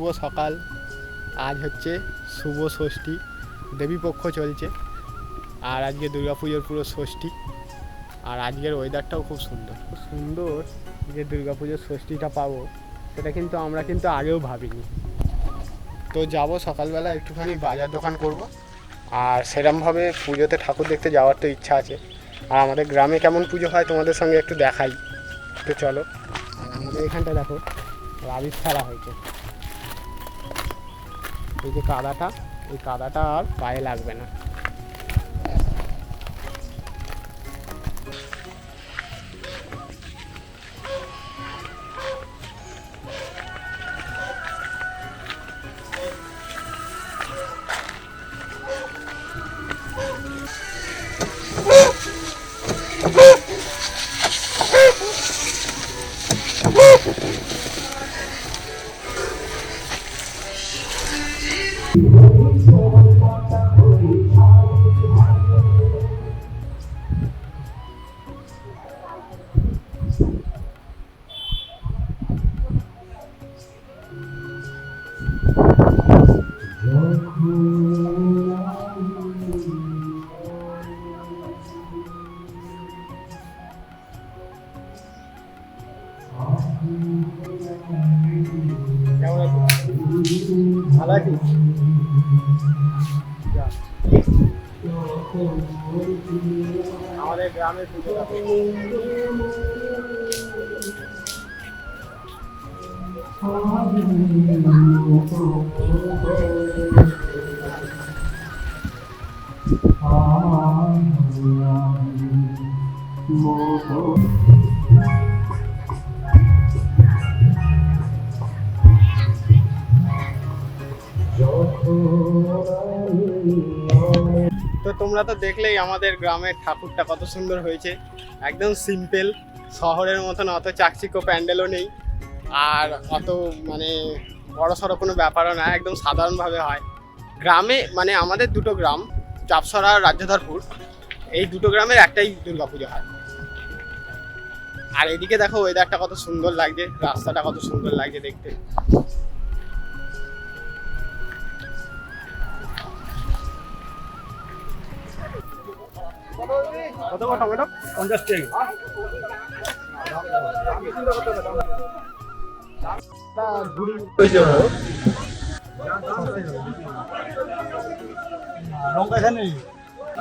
শুভ সকাল। আজ হচ্ছে শুভ ষষ্ঠী, দেবীপক্ষ চলছে আর আজকে দুর্গাপুজোর পুরো ষষ্ঠী। আর আজকের ওয়েদারটাও খুব সুন্দর, খুব সুন্দর যে দুর্গাপুজোর ষষ্ঠীটা পাবো সেটা কিন্তু আমরা আগেও ভাবিনি। তো যাব সকালবেলা একটুখানি বাজার দোকান করব, আর সেরমভাবে পুজোতে ঠাকুর দেখতে যাওয়ার তো ইচ্ছা আছে। আর আমাদের গ্রামে কেমন পুজো হয় তোমাদের সঙ্গে একটু দেখাই। তো চলো। আর আমাদের এখানটা দেখো রাবিশ খেলা হয়েছে। এই যে কাদাটা, এই কাদাটা আর পায়ে লাগবে না। ভালো আছিস? আমাদের গ্রামে পুজো তো তোমরা তো দেখলেই আমাদের গ্রামের ঠাকুরটা কত সুন্দর হয়েছে। একদম সিম্পল, শহরের মতন অত চাকচিক্য প্যান্ডেলও নেই, আর অত মানে বড় সড়ো কোনো ব্যাপারও না, একদম সাধারণভাবে হয়। গ্রামে মানে আমাদের দুটো গ্রাম, চাপসরা আর রাজ্যধরপুর, এই দুটো গ্রামের একটাই দুর্গাপুজো হয়। আর এদিকে দেখো ওয়েদারটা কত সুন্দর লাগছে, রাস্তাটা কত সুন্দর লাগছে দেখতে। কত টমেটো? 50 টাকা। লঙ্কা এখানে